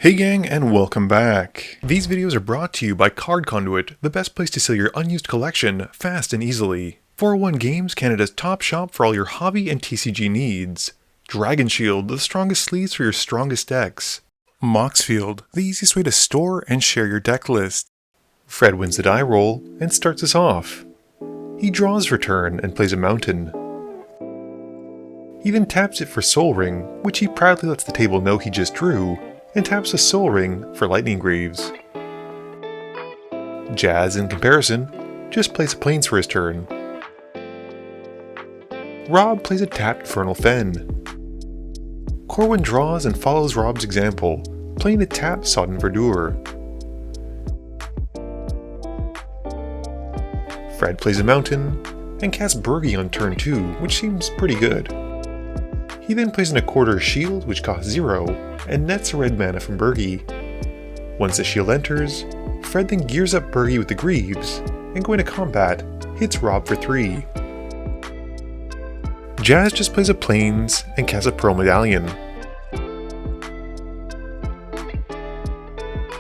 Hey gang, and welcome back. These videos are brought to you by Card Conduit, the best place to sell your unused collection fast and easily. 401 Games, Canada's top shop for all your hobby and TCG needs. Dragon Shield, the strongest sleeves for your strongest decks. Moxfield, the easiest way to store and share your deck list. Fred wins the die roll and starts us off. He draws for turn and plays a mountain. He then taps it for Soul Ring, which he proudly lets the table know he just drew, and taps a Soul Ring for Lightning Greaves. Jazz, in comparison, just plays a Plains for his turn. Rob plays a tapped Infernal Fen. Corwin draws and follows Rob's example, playing a tapped Sodden Verdure. Fred plays a Mountain, and casts Burgi on turn 2, which seems pretty good. He then plays an Oketra Shield, which costs 0, and nets a red mana from Burgi. Once the shield enters, Fred then gears up Burgi with the Greaves, and going to combat, hits Rob for 3. Jazz just plays a Plains and casts a Pearl Medallion.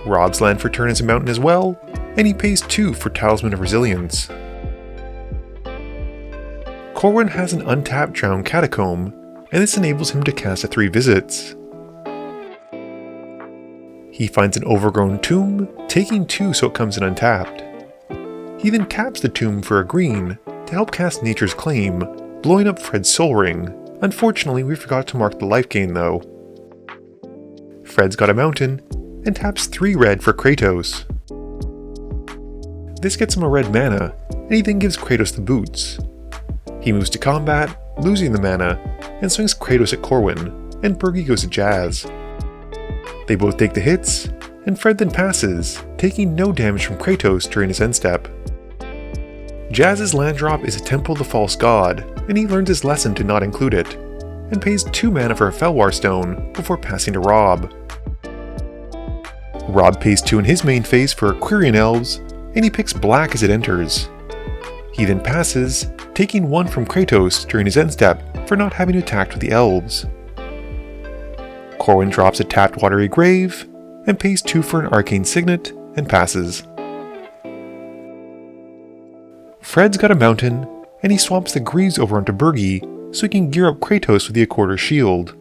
Rob's land for turn is a Mountain as well, and he pays 2 for Talisman of Resilience. Corwin has an untapped Drowned Catacomb, and this enables him to cast a 3 visits. He finds an overgrown tomb, taking 2 so it comes in untapped. He then taps the tomb for a green to help cast Nature's Claim, blowing up Fred's Soul Ring. Unfortunately, we forgot to mark the life gain though. Fred's got a mountain, and taps 3 red for Kratos. This gets him a red mana, and he then gives Kratos the boots. He moves to combat, losing the mana, and swings Kratos at Corwin, and Burgi goes at Jazz. They both take the hits, and Fred then passes, taking no damage from Kratos during his end step. Jazz's land drop is a Temple of the False God, and he learns his lesson to not include it, and pays 2 mana for a Felwar Stone before passing to Rob. Rob pays 2 in his main phase for Aquarian Elves, and he picks black as it enters. He then passes, taking 1 from Kratos during his end step for not having attacked with the Elves. Corwin drops a tapped Watery Grave, and pays 2 for an Arcane Signet, and passes. Fred's got a mountain, and he swaps the Greaves over onto Burgi so he can gear up Kratos with the Oketra Shield.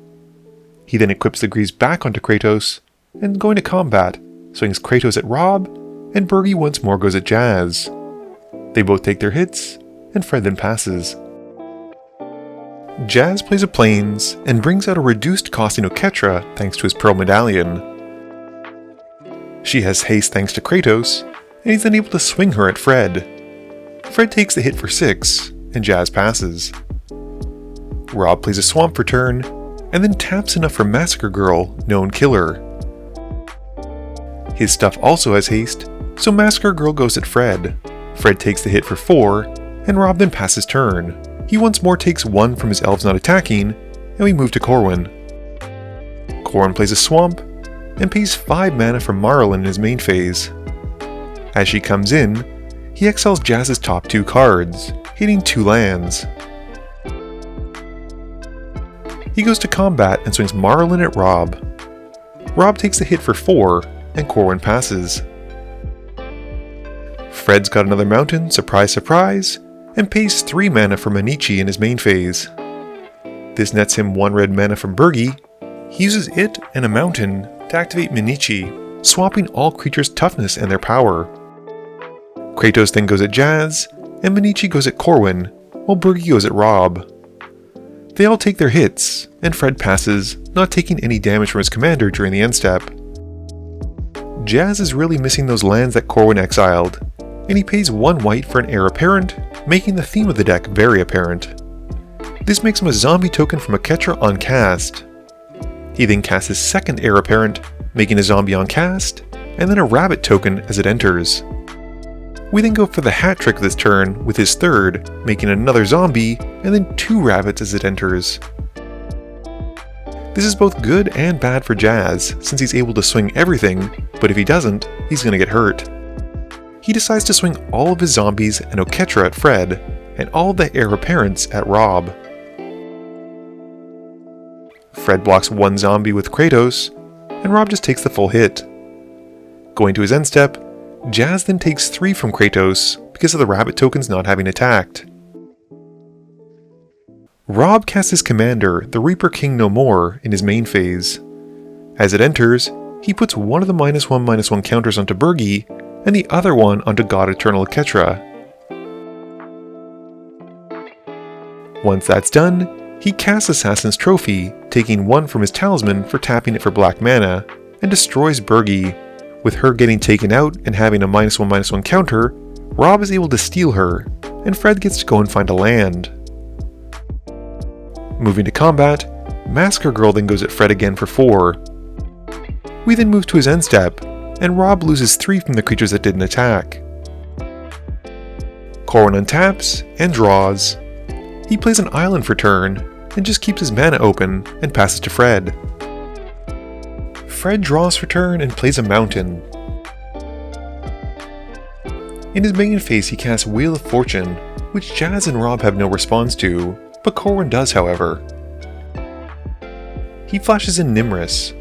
He then equips the Greaves back onto Kratos, and going to combat, swings Kratos at Rob, and Burgi once more goes at Jazz. They both take their hits, and Fred then passes. Jazz plays a Plains, and brings out a reduced costing Oketra thanks to his Pearl Medallion. She has haste thanks to Kratos, and he's then able to swing her at Fred. Fred takes the hit for 6, and Jazz passes. Rob plays a Swamp for turn, and then taps enough for Massacre Girl, Known Killer. His stuff also has haste, so Massacre Girl goes at Fred. Fred takes the hit for 4, and Rob then passes turn. He once more takes 1 from his Elves not attacking, and we move to Corwin. Corwin plays a Swamp, and pays 5 mana from Maralen in his main phase. As she comes in, he exiles Jazz's top 2 cards, hitting 2 lands. He goes to combat and swings Maralen at Rob. Rob takes the hit for 4, and Corwin passes. Fred's got another mountain, surprise surprise, and pays 3 mana for Manichi in his main phase. This nets him 1 red mana from Burgi. He uses it and a mountain to activate Manichi, swapping all creatures' toughness and their power. Kratos then goes at Jazz, and Manichi goes at Corwin, while Burgi goes at Rob. They all take their hits, and Fred passes, not taking any damage from his commander during the end step. Jazz is really missing those lands that Corwin exiled, and he pays 1 white for an Heir Apparent, making the theme of the deck very apparent. This makes him a zombie token from Oketra on cast. He then casts his second Heir Apparent, making a zombie on cast, and then a rabbit token as it enters. We then go for the hat trick this turn with his third, making another zombie, and then 2 rabbits as it enters. This is both good and bad for Jazz, since he's able to swing everything, but if he doesn't, he's gonna get hurt. He decides to swing all of his zombies and Oketra at Fred, and all of the Heir Apparents at Rob. Fred blocks 1 zombie with Kratos, and Rob just takes the full hit. Going to his end step, Jazz then takes 3 from Kratos because of the rabbit tokens not having attacked. Rob casts his commander, the Reaper King No More, in his main phase. As it enters, he puts one of the -1/-1 counters onto Bergi, and the other one onto God Eternal Oketra. Once that's done, he casts Assassin's Trophy, taking 1 from his talisman for tapping it for black mana, and destroys Bergi. With her getting taken out and having a -1/-1 counter, Rob is able to steal her, and Fred gets to go and find a land. Moving to combat, Massacre Girl then goes at Fred again for 4. We then move to his end step, and Rob loses 3 from the creatures that didn't attack. Corwin untaps and draws. He plays an island for turn, and just keeps his mana open and passes to Fred. Fred draws for turn and plays a mountain. In his main phase he casts Wheel of Fortune, which Jazz and Rob have no response to, but Corwin does however. He flashes in Nimrus.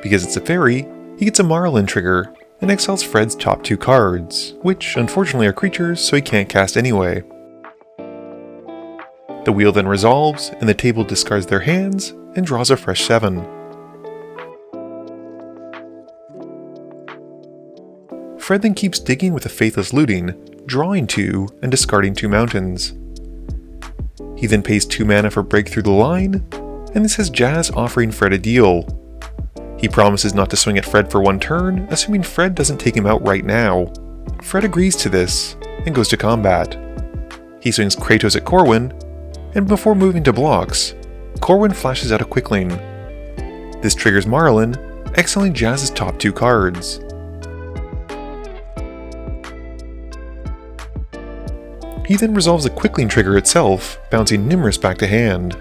Because it's a fairy, he gets a Maralen trigger, and exiles Fred's top 2 cards, which unfortunately are creatures so he can't cast anyway. The wheel then resolves, and the table discards their hands and draws a fresh 7. Fred then keeps digging with a Faithless Looting, drawing 2 and discarding 2 mountains. He then pays 2 mana for Break Through the Line, and this has Jazz offering Fred a deal. He promises not to swing at Fred for 1 turn, assuming Fred doesn't take him out right now. Fred agrees to this, and goes to combat. He swings Kratos at Corwin, and before moving to blocks, Corwin flashes out a Quickling. This triggers Maralen, exiling Jazz's top 2 cards. He then resolves the Quickling trigger itself, bouncing Nimrus back to hand.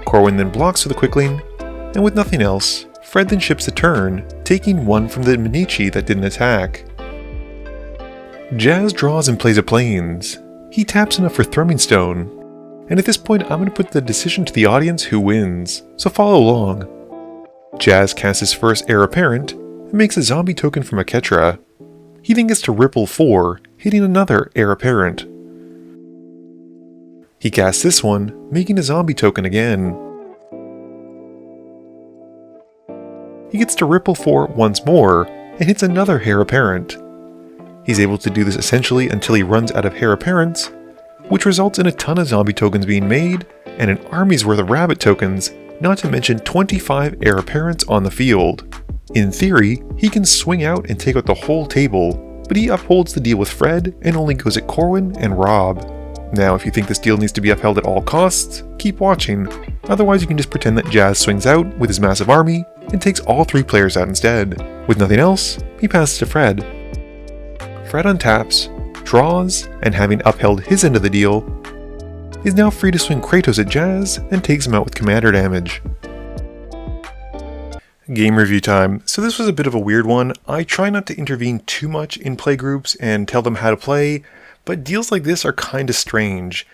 Corwin then blocks with the Quickling, and with nothing else, Fred then ships the turn, taking 1 from the Minichi that didn't attack. Jazz draws and plays a Plains. He taps enough for Thrumming Stone, and at this point I'm going to put the decision to the audience who wins, so follow along. Jazz casts his first Heir Apparent, and makes a zombie token from Oketra. He then gets to Ripple 4, hitting another Heir Apparent. He casts this one, making a zombie token again. He gets to Ripple 4 once more, and hits another Heir Apparent. He's able to do this essentially until he runs out of Heir Apparents, which results in a ton of zombie tokens being made, and an army's worth of rabbit tokens, not to mention 25 Heir Apparents on the field. In theory, he can swing out and take out the whole table, but he upholds the deal with Fred and only goes at Corwin and Rob. Now, if you think this deal needs to be upheld at all costs, keep watching. Otherwise, you can just pretend that Jazz swings out with his massive army and takes all 3 players out instead. With nothing else, he passes to Fred. Fred untaps, draws, and having upheld his end of the deal, is now free to swing Kratos at Jazz and takes him out with commander damage. Game review time. So this was a bit of a weird one. I try not to intervene too much in playgroups and tell them how to play, but deals like this are kinda strange.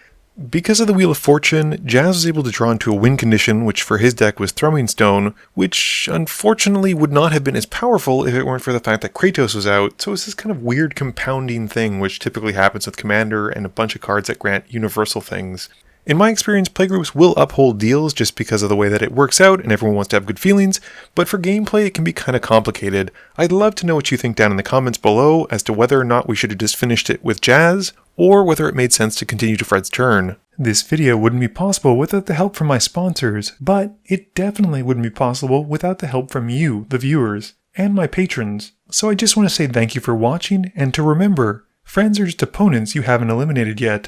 Because of the Wheel of Fortune, Jazz was able to draw into a win condition, which for his deck was Thrumming Stone, which unfortunately would not have been as powerful if it weren't for the fact that Kratos was out, so it's this kind of weird compounding thing which typically happens with Commander and a bunch of cards that grant universal things. In my experience, playgroups will uphold deals just because of the way that it works out and everyone wants to have good feelings, but for gameplay it can be kind of complicated. I'd love to know what you think down in the comments below as to whether or not we should have just finished it with Jazz, or whether it made sense to continue to Fred's turn. This video wouldn't be possible without the help from my sponsors, but it definitely wouldn't be possible without the help from you, the viewers, and my patrons. So I just want to say thank you for watching, and to remember, friends are just opponents you haven't eliminated yet.